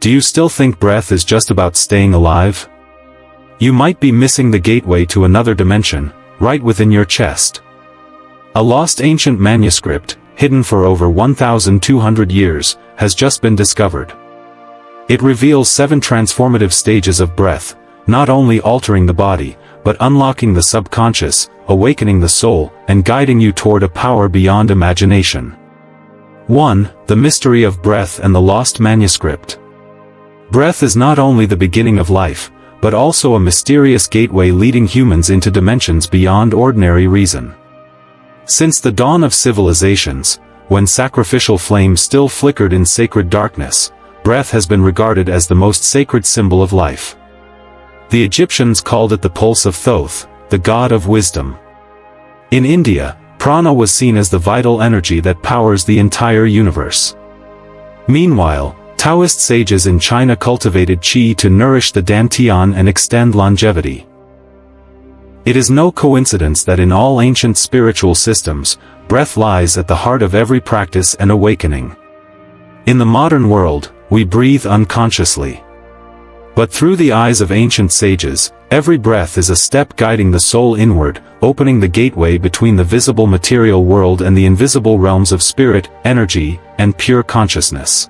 Do you still think breath is just about staying alive? You might be missing the gateway to another dimension, right within your chest. A lost ancient manuscript, hidden for over 1,200 years, has just been discovered. It reveals 7 transformative stages of breath, not only altering the body, but unlocking the subconscious, awakening the soul, and guiding you toward a power beyond imagination. 1. The Mystery of Breath and the Lost Manuscript. Breath is not only the beginning of life, but also a mysterious gateway leading humans into dimensions beyond ordinary reason. Since the dawn of civilizations, when sacrificial flames still flickered in sacred darkness, breath has been regarded as the most sacred symbol of life. The Egyptians called it the pulse of Thoth, the god of wisdom. In India, prana was seen as the vital energy that powers the entire universe. Meanwhile, Taoist sages in China cultivated qi to nourish the dantian and extend longevity. It is no coincidence that in all ancient spiritual systems, breath lies at the heart of every practice and awakening. In the modern world, we breathe unconsciously. But through the eyes of ancient sages, every breath is a step guiding the soul inward, opening the gateway between the visible material world and the invisible realms of spirit, energy, and pure consciousness.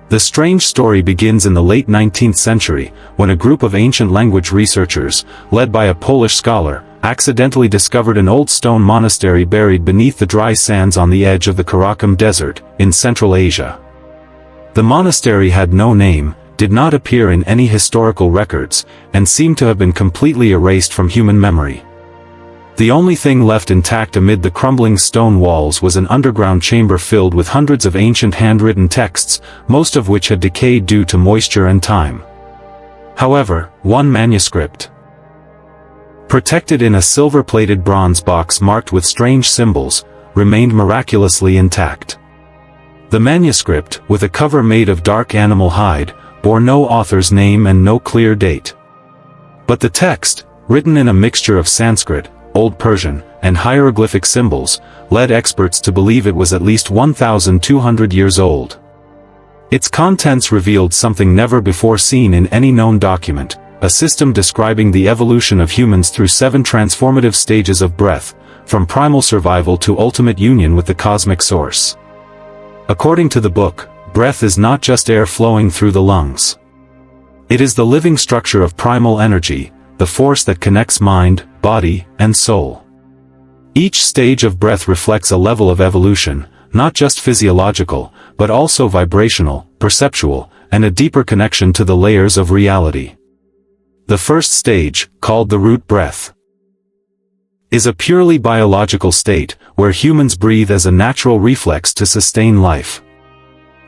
The strange story begins in the late 19th century, when a group of ancient language researchers, led by a Polish scholar, accidentally discovered an old stone monastery buried beneath the dry sands on the edge of the Karakum Desert, in Central Asia. The monastery had no name, did not appear in any historical records, and seemed to have been completely erased from human memory. The only thing left intact amid the crumbling stone walls was an underground chamber filled with hundreds of ancient handwritten texts, most of which had decayed due to moisture and time. However, one manuscript, protected in a silver-plated bronze box marked with strange symbols, remained miraculously intact. The manuscript, with a cover made of dark animal hide, bore no author's name and no clear date. But the text, written in a mixture of Sanskrit, Old Persian, and hieroglyphic symbols, led experts to believe it was at least 1,200 years old. Its contents revealed something never before seen in any known document, a system describing the evolution of humans through 7 transformative stages of breath, from primal survival to ultimate union with the cosmic source. According to the book, breath is not just air flowing through the lungs. It is the living structure of primal energy, the force that connects mind, body, and soul. Each stage of breath reflects a level of evolution, not just physiological, but also vibrational, perceptual, and a deeper connection to the layers of reality. The first stage, called the root breath, is a purely biological state, where humans breathe as a natural reflex to sustain life.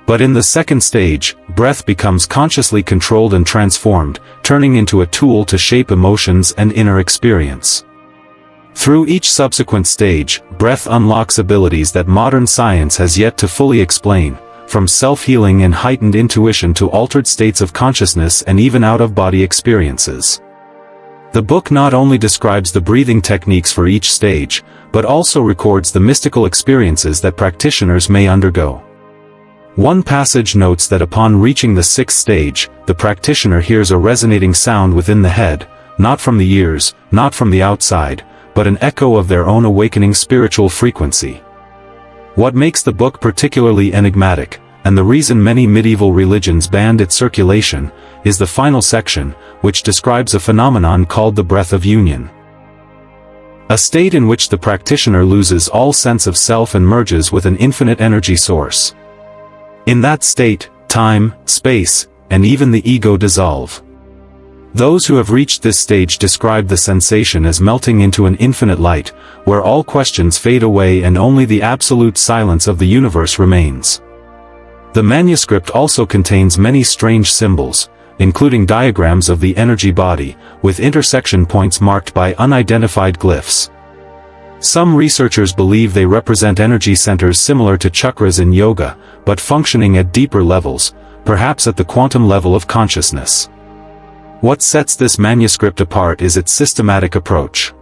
But in the second stage, breath becomes consciously controlled and transformed, turning into a tool to shape emotions and inner experience. Through each subsequent stage, breath unlocks abilities that modern science has yet to fully explain, from self-healing and heightened intuition to altered states of consciousness and even out-of-body experiences. The book not only describes the breathing techniques for each stage, but also records the mystical experiences that practitioners may undergo. One passage notes that upon reaching the 6th stage, the practitioner hears a resonating sound within the head, not from the ears, not from the outside, but an echo of their own awakening spiritual frequency. What makes the book particularly enigmatic, and the reason many medieval religions banned its circulation, is the final section, which describes a phenomenon called the breath of union. A state in which the practitioner loses all sense of self and merges with an infinite energy source. In that state, time, space, and even the ego dissolve. Those who have reached this stage describe the sensation as melting into an infinite light, where all questions fade away and only the absolute silence of the universe remains. The manuscript also contains many strange symbols, including diagrams of the energy body, with intersection points marked by unidentified glyphs. Some researchers believe they represent energy centers similar to chakras in yoga, but functioning at deeper levels, perhaps at the quantum level of consciousness. What sets this manuscript apart is its systematic approach.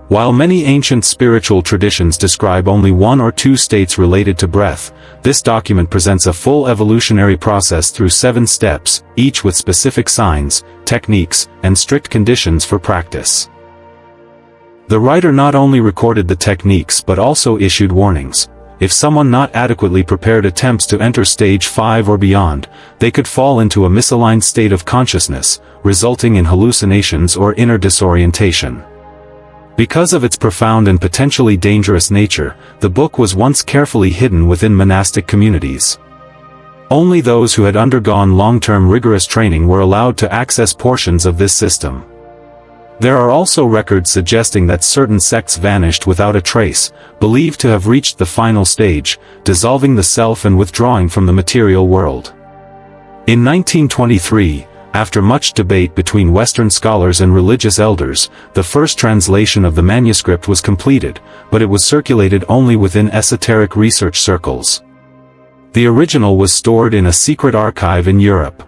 While many ancient spiritual traditions describe only one or two states related to breath, this document presents a full evolutionary process through 7 steps, each with specific signs, techniques, and strict conditions for practice. The writer not only recorded the techniques but also issued warnings. If someone not adequately prepared attempts to enter stage 5 or beyond, they could fall into a misaligned state of consciousness, resulting in hallucinations or inner disorientation. Because of its profound and potentially dangerous nature, the book was once carefully hidden within monastic communities. Only those who had undergone long-term rigorous training were allowed to access portions of this system. There are also records suggesting that certain sects vanished without a trace, believed to have reached the final stage, dissolving the self and withdrawing from the material world. In 1923, after much debate between Western scholars and religious elders, the first translation of the manuscript was completed, but it was circulated only within esoteric research circles. The original was stored in a secret archive in Europe.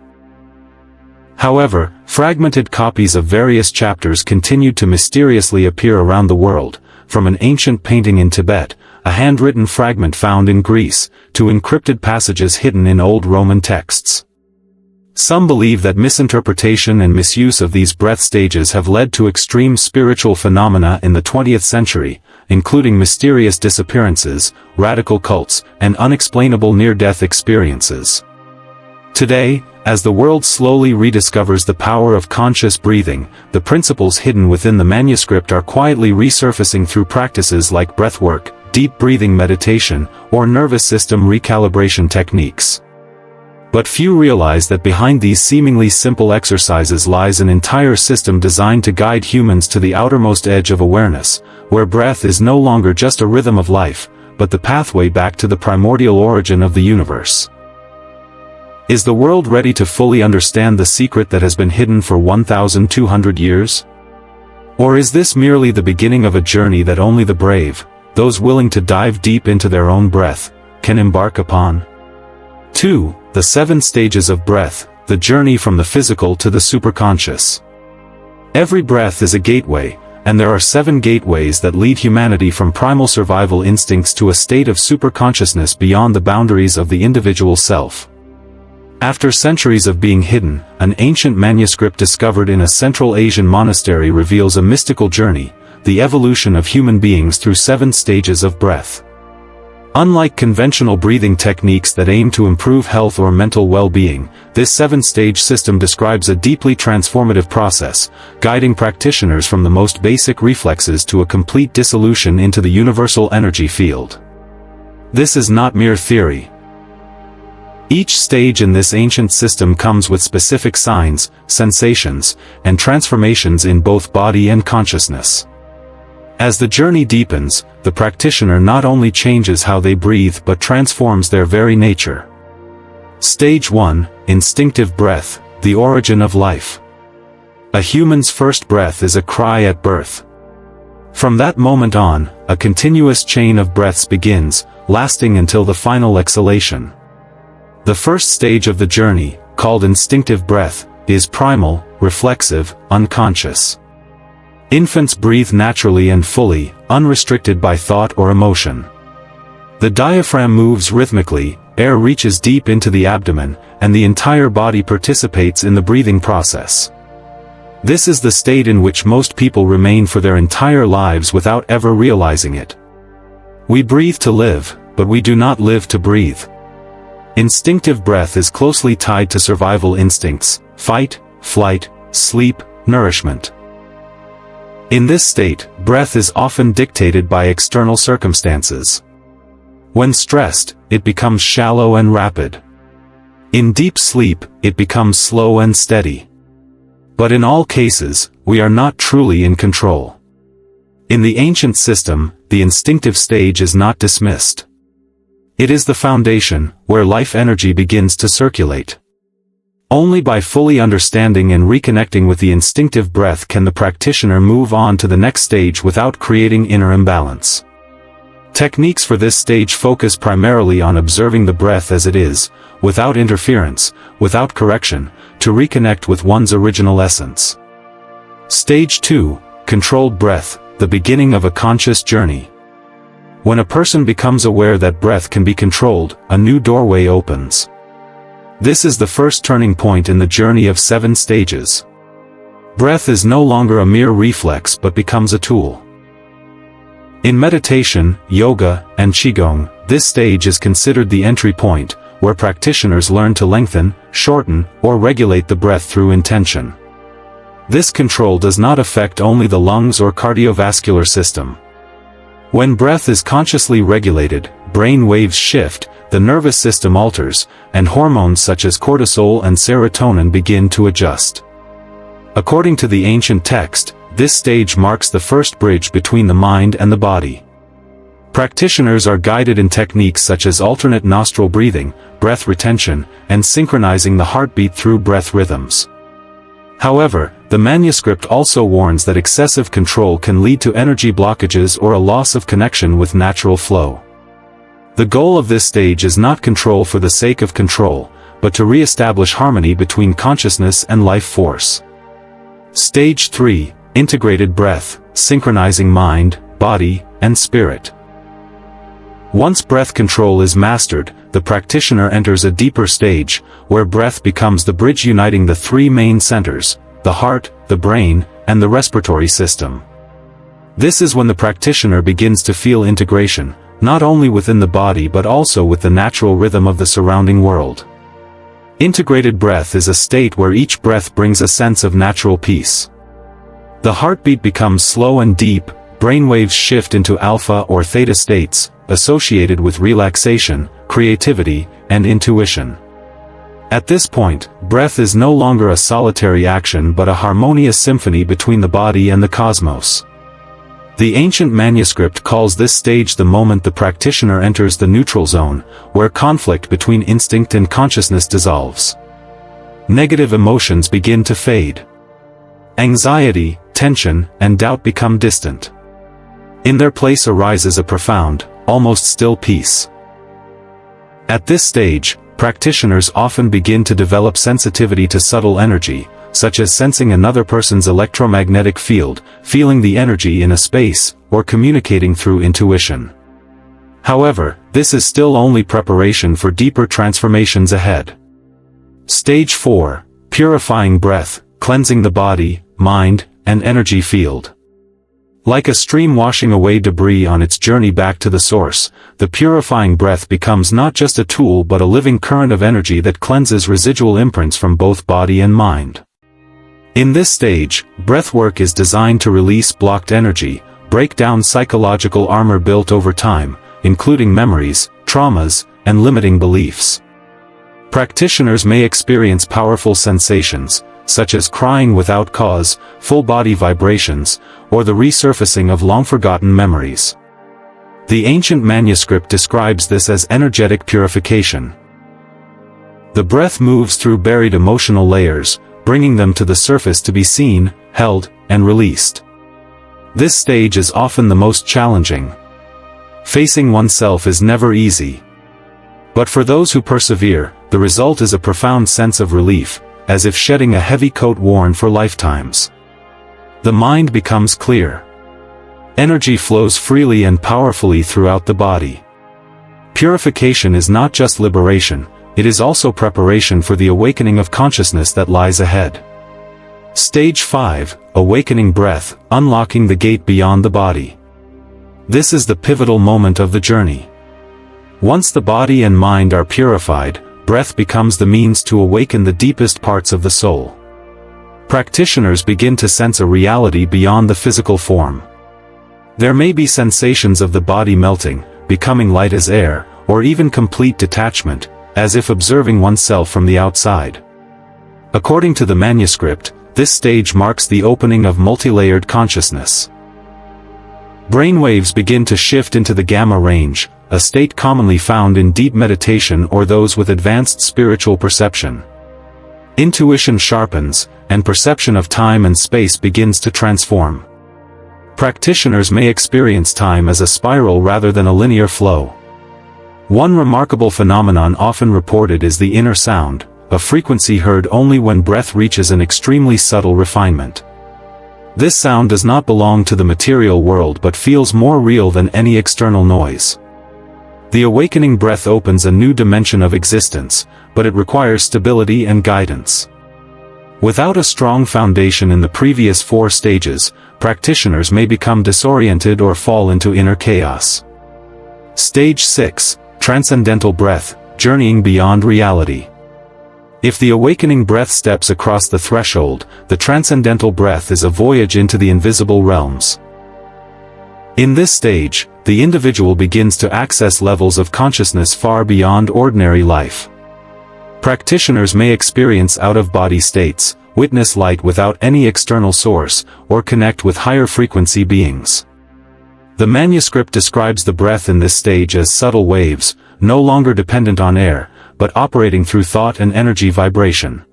However, fragmented copies of various chapters continued to mysteriously appear around the world, from an ancient painting in Tibet, a handwritten fragment found in Greece, to encrypted passages hidden in old Roman texts. Some believe that misinterpretation and misuse of these breath stages have led to extreme spiritual phenomena in the 20th century, including mysterious disappearances, radical cults, and unexplainable near-death experiences. Today, as the world slowly rediscovers the power of conscious breathing, the principles hidden within the manuscript are quietly resurfacing through practices like breathwork, deep breathing meditation, or nervous system recalibration techniques. But few realize that behind these seemingly simple exercises lies an entire system designed to guide humans to the outermost edge of awareness, where breath is no longer just a rhythm of life, but the pathway back to the primordial origin of the universe. Is the world ready to fully understand the secret that has been hidden for 1,200 years? Or is this merely the beginning of a journey that only the brave, those willing to dive deep into their own breath, can embark upon? 2. The 7 stages of breath, the journey from the physical to the superconscious. Every breath is a gateway, and there are 7 gateways that lead humanity from primal survival instincts to a state of superconsciousness beyond the boundaries of the individual self. After centuries of being hidden, an ancient manuscript discovered in a Central Asian monastery reveals a mystical journey, the evolution of human beings through 7 stages of breath. Unlike conventional breathing techniques that aim to improve health or mental well-being, this 7-stage system describes a deeply transformative process, guiding practitioners from the most basic reflexes to a complete dissolution into the universal energy field. This is not mere theory. Each stage in this ancient system comes with specific signs, sensations, and transformations in both body and consciousness. As the journey deepens, the practitioner not only changes how they breathe but transforms their very nature. Stage 1, Instinctive Breath, the origin of life. A human's first breath is a cry at birth. From that moment on, a continuous chain of breaths begins, lasting until the final exhalation. The first stage of the journey, called instinctive breath, is primal, reflexive, unconscious. Infants breathe naturally and fully, unrestricted by thought or emotion. The diaphragm moves rhythmically, air reaches deep into the abdomen, and the entire body participates in the breathing process. This is the state in which most people remain for their entire lives without ever realizing it. We breathe to live, but we do not live to breathe. Instinctive breath is closely tied to survival instincts: fight, flight, sleep, nourishment. In this state, breath is often dictated by external circumstances. When stressed, it becomes shallow and rapid. In deep sleep, it becomes slow and steady. But in all cases, we are not truly in control. In the ancient system, the instinctive stage is not dismissed. It is the foundation, where life energy begins to circulate. Only by fully understanding and reconnecting with the instinctive breath can the practitioner move on to the next stage without creating inner imbalance. Techniques for this stage focus primarily on observing the breath as it is, without interference, without correction, to reconnect with one's original essence. Stage 2, Controlled Breath, the beginning of a conscious journey. When a person becomes aware that breath can be controlled, a new doorway opens. This is the first turning point in the journey of 7 stages. Breath is no longer a mere reflex but becomes a tool. In meditation, yoga, and qigong, this stage is considered the entry point, where practitioners learn to lengthen, shorten, or regulate the breath through intention. This control does not affect only the lungs or cardiovascular system. When breath is consciously regulated, brain waves shift, the nervous system alters, and hormones such as cortisol and serotonin begin to adjust. According to the ancient text, this stage marks the first bridge between the mind and the body. Practitioners are guided in techniques such as alternate nostril breathing, breath retention, and synchronizing the heartbeat through breath rhythms. However, the manuscript also warns that excessive control can lead to energy blockages or a loss of connection with natural flow. The goal of this stage is not control for the sake of control, but to re-establish harmony between consciousness and life force. Stage 3, Integrated Breath, synchronizing mind, body, and spirit. Once breath control is mastered, the practitioner enters a deeper stage, where breath becomes the bridge uniting the 3 main centers, the heart, the brain, and the respiratory system. This is when the practitioner begins to feel integration, not only within the body but also with the natural rhythm of the surrounding world. Integrated breath is a state where each breath brings a sense of natural peace. The heartbeat becomes slow and deep, brainwaves shift into alpha or theta states, associated with relaxation, creativity, and intuition. At this point, breath is no longer a solitary action but a harmonious symphony between the body and the cosmos. The ancient manuscript calls this stage the moment the practitioner enters the neutral zone, where conflict between instinct and consciousness dissolves. Negative emotions begin to fade. Anxiety, tension, and doubt become distant. In their place arises a profound, almost still peace. At this stage, practitioners often begin to develop sensitivity to subtle energy, such as sensing another person's electromagnetic field, feeling the energy in a space, or communicating through intuition. However, this is still only preparation for deeper transformations ahead. Stage 4, Purifying Breath, cleansing the body, mind, and energy field. Like a stream washing away debris on its journey back to the source, the purifying breath becomes not just a tool but a living current of energy that cleanses residual imprints from both body and mind. In this stage, breathwork is designed to release blocked energy, break down psychological armor built over time, including memories, traumas, and limiting beliefs. Practitioners may experience powerful sensations, such as crying without cause, full-body vibrations, or the resurfacing of long-forgotten memories. The ancient manuscript describes this as energetic purification. The breath moves through buried emotional layers, bringing them to the surface to be seen, held, and released. This stage is often the most challenging. Facing oneself is never easy. But for those who persevere, the result is a profound sense of relief, as if shedding a heavy coat worn for lifetimes. The mind becomes clear. Energy flows freely and powerfully throughout the body. Purification is not just liberation, it is also preparation for the awakening of consciousness that lies ahead. Stage 5, Awakening Breath, unlocking the gate beyond the body. This is the pivotal moment of the journey. Once the body and mind are purified, breath becomes the means to awaken the deepest parts of the soul. Practitioners begin to sense a reality beyond the physical form. There may be sensations of the body melting, becoming light as air, or even complete detachment, as if observing oneself from the outside. According to the manuscript, this stage marks the opening of multi-layered consciousness. Brainwaves begin to shift into the gamma range, a state commonly found in deep meditation or those with advanced spiritual perception. Intuition sharpens, and perception of time and space begins to transform. Practitioners may experience time as a spiral rather than a linear flow. One remarkable phenomenon often reported is the inner sound, a frequency heard only when breath reaches an extremely subtle refinement. This sound does not belong to the material world but feels more real than any external noise. The awakening breath opens a new dimension of existence, but it requires stability and guidance. Without a strong foundation in the previous 4 stages, practitioners may become disoriented or fall into inner chaos. Stage 6, Transcendental Breath, Journeying Beyond Reality. If the awakening breath steps across the threshold, the transcendental breath is a voyage into the invisible realms. In this stage, the individual begins to access levels of consciousness far beyond ordinary life. Practitioners may experience out-of-body states, witness light without any external source, or connect with higher frequency beings. The manuscript describes the breath in this stage as subtle waves, no longer dependent on air, but operating through thought and energy vibration.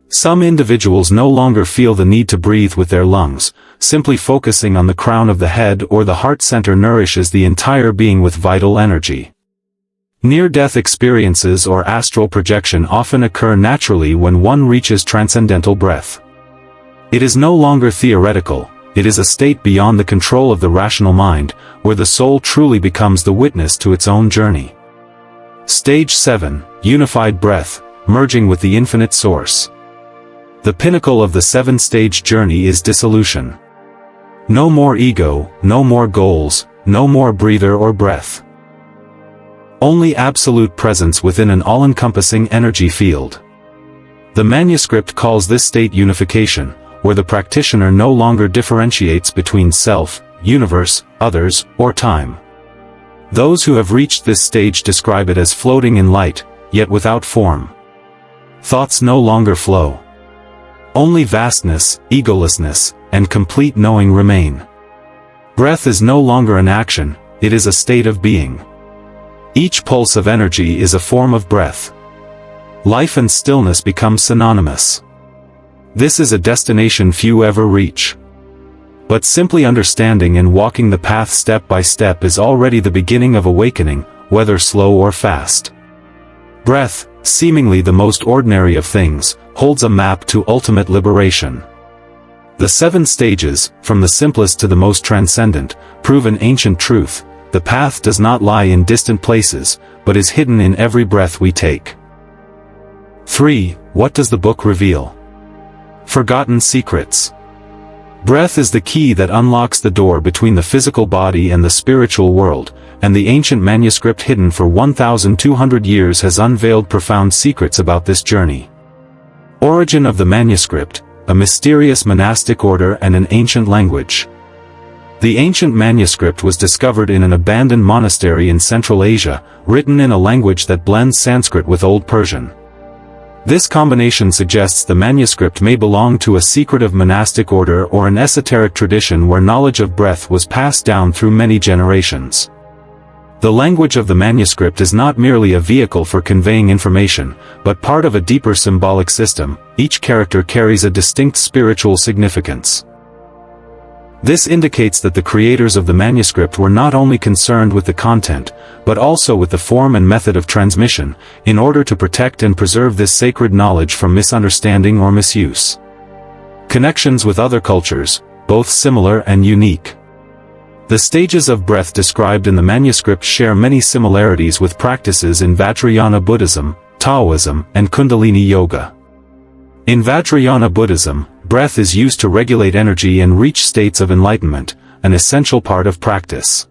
Some individuals no longer feel the need to breathe with their lungs, simply focusing on the crown of the head or the heart center nourishes the entire being with vital energy. Near-death experiences or astral projection often occur naturally when one reaches transcendental breath. It is no longer theoretical, it is a state beyond the control of the rational mind, where the soul truly becomes the witness to its own journey. Stage 7, Unified Breath, Merging with the Infinite Source. The pinnacle of the 7-stage journey is dissolution. No more ego, no more goals, no more breather or breath. Only absolute presence within an all-encompassing energy field. The manuscript calls this state unification, where the practitioner no longer differentiates between self, universe, others, or time. Those who have reached this stage describe it as floating in light, yet without form. Thoughts no longer flow. Only vastness, egolessness, and complete knowing remain. Breath is no longer an action, it is a state of being. Each pulse of energy is a form of breath. Life and stillness become synonymous. This is a destination few ever reach. But simply understanding and walking the path step by step is already the beginning of awakening, whether slow or fast. Breath, seemingly the most ordinary of things, holds a map to ultimate liberation. The 7 stages, from the simplest to the most transcendent, prove an ancient truth: the path does not lie in distant places, but is hidden in every breath we take. 3. What does the book reveal? Forgotten Secrets. Breath is the key that unlocks the door between the physical body and the spiritual world, and the ancient manuscript hidden for 1,200 years has unveiled profound secrets about this journey. Origin of the manuscript: a mysterious monastic order and an ancient language. The ancient manuscript was discovered in an abandoned monastery in Central Asia, written in a language that blends Sanskrit with Old Persian. This combination suggests the manuscript may belong to a secretive monastic order or an esoteric tradition where knowledge of breath was passed down through many generations. The language of the manuscript is not merely a vehicle for conveying information, but part of a deeper symbolic system. Each character carries a distinct spiritual significance. This indicates that the creators of the manuscript were not only concerned with the content, but also with the form and method of transmission, in order to protect and preserve this sacred knowledge from misunderstanding or misuse. Connections with other cultures, both similar and unique. The stages of breath described in the manuscript share many similarities with practices in Vajrayana Buddhism, Taoism, and Kundalini Yoga. In Vajrayana Buddhism, breath is used to regulate energy and reach states of enlightenment, an essential part of practice.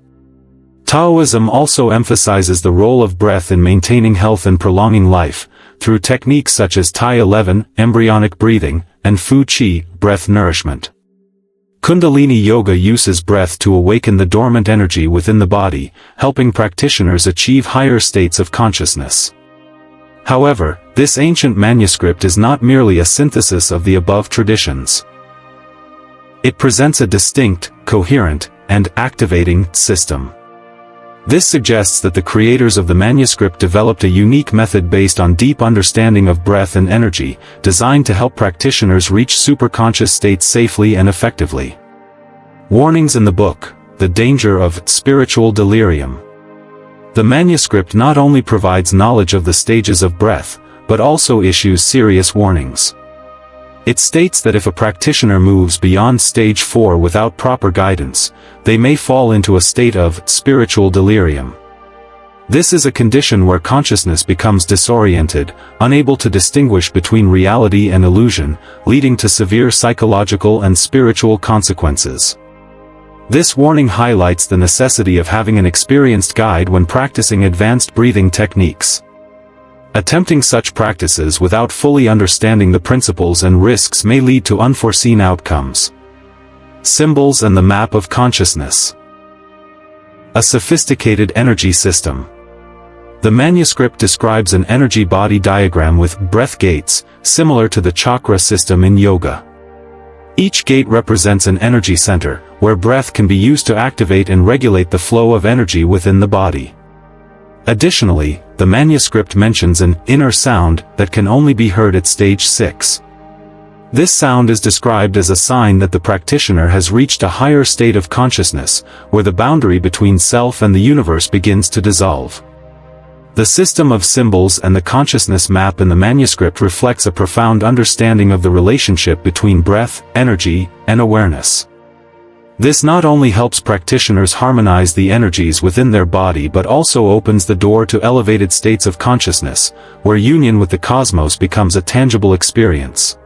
Taoism also emphasizes the role of breath in maintaining health and prolonging life, through techniques such as Tai 11, embryonic breathing, and Fu Qi, breath nourishment. Kundalini Yoga uses breath to awaken the dormant energy within the body, helping practitioners achieve higher states of consciousness. However, this ancient manuscript is not merely a synthesis of the above traditions. It presents a distinct, coherent, and activating system. This suggests that the creators of the manuscript developed a unique method based on deep understanding of breath and energy, designed to help practitioners reach superconscious states safely and effectively. Warnings in the book: the danger of spiritual delirium. The manuscript not only provides knowledge of the stages of breath, but also issues serious warnings. It states that if a practitioner moves beyond stage 4 without proper guidance, they may fall into a state of spiritual delirium. This is a condition where consciousness becomes disoriented, unable to distinguish between reality and illusion, leading to severe psychological and spiritual consequences. This warning highlights the necessity of having an experienced guide when practicing advanced breathing techniques. Attempting such practices without fully understanding the principles and risks may lead to unforeseen outcomes. Symbols and the map of consciousness. A sophisticated energy system. The manuscript describes an energy body diagram with breath gates, similar to the chakra system in yoga. Each gate represents an energy center, where breath can be used to activate and regulate the flow of energy within the body. Additionally, the manuscript mentions an inner sound that can only be heard at stage 6. This sound is described as a sign that the practitioner has reached a higher state of consciousness, where the boundary between self and the universe begins to dissolve. The system of symbols and the consciousness map in the manuscript reflects a profound understanding of the relationship between breath, energy, and awareness. This not only helps practitioners harmonize the energies within their body but also opens the door to elevated states of consciousness, where union with the cosmos becomes a tangible experience.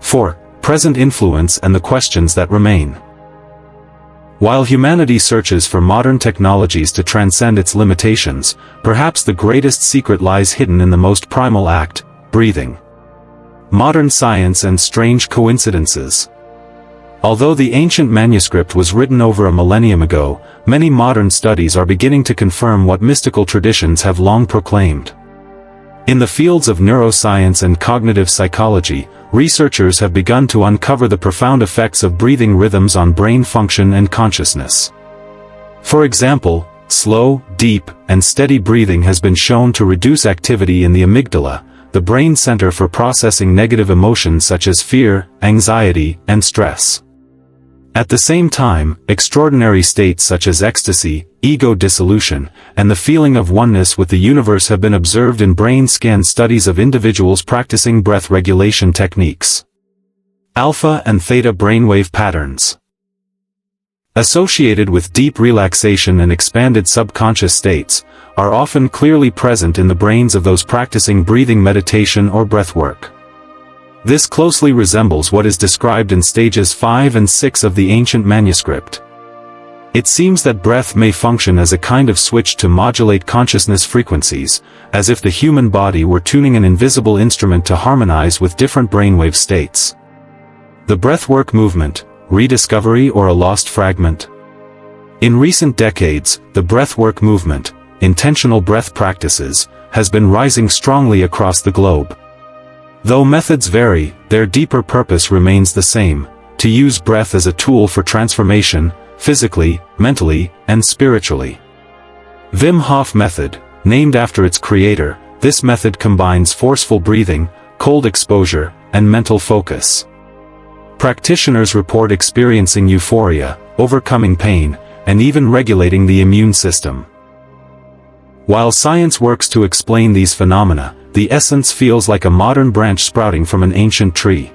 4. Present influence and the questions that remain. While humanity searches for modern technologies to transcend its limitations, perhaps the greatest secret lies hidden in the most primal act, breathing. Modern science and strange coincidences. Although the ancient manuscript was written over a millennium ago, many modern studies are beginning to confirm what mystical traditions have long proclaimed. In the fields of neuroscience and cognitive psychology, researchers have begun to uncover the profound effects of breathing rhythms on brain function and consciousness. For example, slow, deep, and steady breathing has been shown to reduce activity in the amygdala, the brain center for processing negative emotions such as fear, anxiety, and stress. At the same time, extraordinary states such as ecstasy, ego dissolution, and the feeling of oneness with the universe have been observed in brain scan studies of individuals practicing breath regulation techniques. Alpha and theta brainwave patterns. Associated with deep relaxation and expanded subconscious states, are often clearly present in the brains of those practicing breathing meditation or breathwork. This closely resembles what is described in stages 5 and 6 of the ancient manuscript. It seems that breath may function as a kind of switch to modulate consciousness frequencies, as if the human body were tuning an invisible instrument to harmonize with different brainwave states. The breathwork movement, rediscovery or a lost fragment? In recent decades, the breathwork movement, intentional breath practices, has been rising strongly across the globe. Though methods vary, their deeper purpose remains the same: to use breath as a tool for transformation, physically, mentally, and spiritually. Wim Hof method, named after its creator, this method combines forceful breathing, cold exposure, and mental focus. Practitioners report experiencing euphoria, overcoming pain, and even regulating the immune system. While science works to explain these phenomena, the essence feels like a modern branch sprouting from an ancient tree.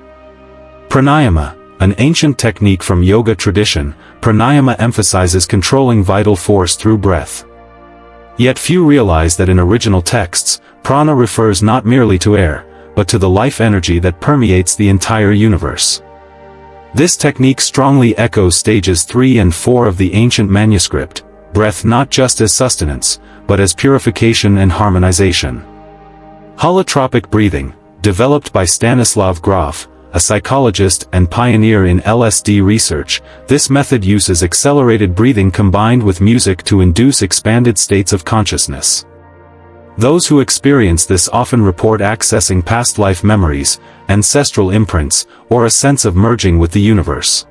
Pranayama, an ancient technique from yoga tradition, pranayama emphasizes controlling vital force through breath. Yet few realize that in original texts, prana refers not merely to air, but to the life energy that permeates the entire universe. This technique strongly echoes stages 3 and 4 of the ancient manuscript, breath not just as sustenance, but as purification and harmonization. Holotropic breathing, developed by Stanislav Grof, a psychologist and pioneer in LSD research, this method uses accelerated breathing combined with music to induce expanded states of consciousness. Those who experience this often report accessing past life memories, ancestral imprints, or a sense of merging with the universe.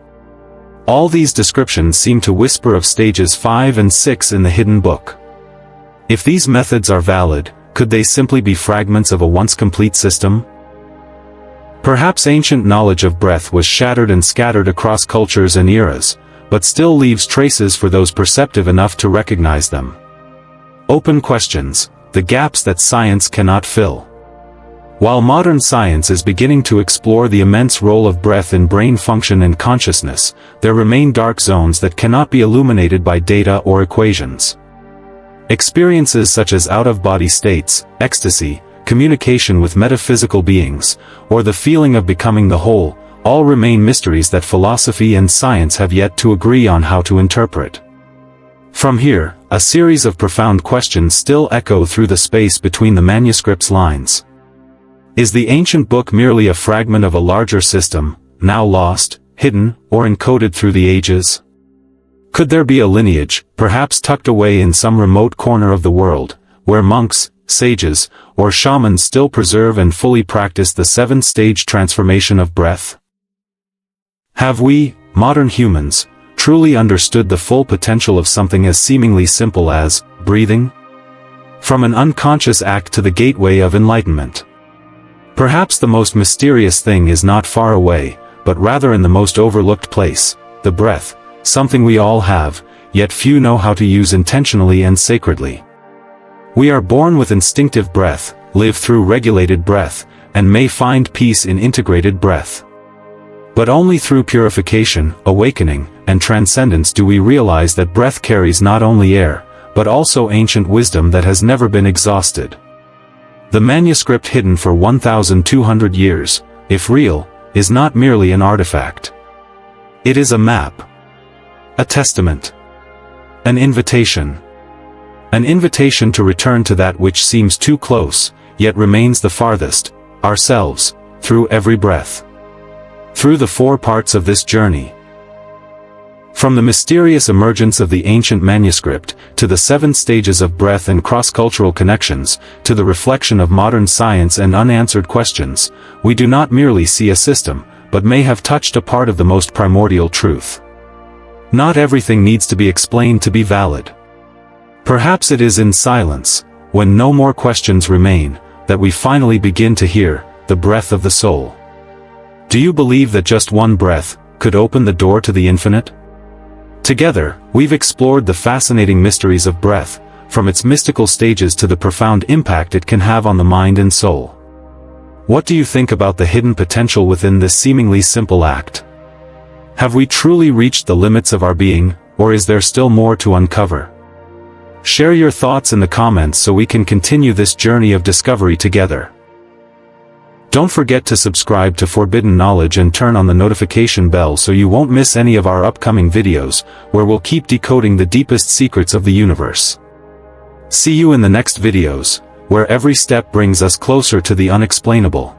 All these descriptions seem to whisper of stages 5 and 6 in the hidden book. If these methods are valid, could they simply be fragments of a once complete system? Perhaps ancient knowledge of breath was shattered and scattered across cultures and eras, but still leaves traces for those perceptive enough to recognize them. Open questions, the gaps that science cannot fill. While modern science is beginning to explore the immense role of breath in brain function and consciousness, there remain dark zones that cannot be illuminated by data or equations. Experiences such as out-of-body states, ecstasy, communication with metaphysical beings, or the feeling of becoming the whole, all remain mysteries that philosophy and science have yet to agree on how to interpret. From here, a series of profound questions still echo through the space between the manuscript's lines. Is the ancient book merely a fragment of a larger system, now lost, hidden, or encoded through the ages? Could there be a lineage, perhaps tucked away in some remote corner of the world, where monks, sages, or shamans still preserve and fully practice the seven-stage transformation of breath? Have we, modern humans, truly understood the full potential of something as seemingly simple as breathing? From an unconscious act to the gateway of enlightenment. Perhaps the most mysterious thing is not far away, but rather in the most overlooked place, the breath, something we all have, yet few know how to use intentionally and sacredly. We are born with instinctive breath, live through regulated breath, and may find peace in integrated breath. But only through purification, awakening, and transcendence do we realize that breath carries not only air, but also ancient wisdom that has never been exhausted. The manuscript hidden for 1,200 years, if real, is not merely an artifact. It is a map. A testament. An invitation. An invitation to return to that which seems too close, yet remains the farthest, ourselves, through every breath. Through the four parts of this journey. From the mysterious emergence of the ancient manuscript, to the seven stages of breath and cross-cultural connections, to the reflection of modern science and unanswered questions, we do not merely see a system, but may have touched a part of the most primordial truth. Not everything needs to be explained to be valid. Perhaps it is in silence, when no more questions remain, that we finally begin to hear the breath of the soul. Do you believe that just one breath could open the door to the infinite? Together, we've explored the fascinating mysteries of breath, from its mystical stages to the profound impact it can have on the mind and soul. What do you think about the hidden potential within this seemingly simple act? Have we truly reached the limits of our being, or is there still more to uncover? Share your thoughts in the comments so we can continue this journey of discovery together. Don't forget to subscribe to Forbidden Knowledge and turn on the notification bell so you won't miss any of our upcoming videos, where we'll keep decoding the deepest secrets of the universe. See you in the next videos, where every step brings us closer to the unexplainable.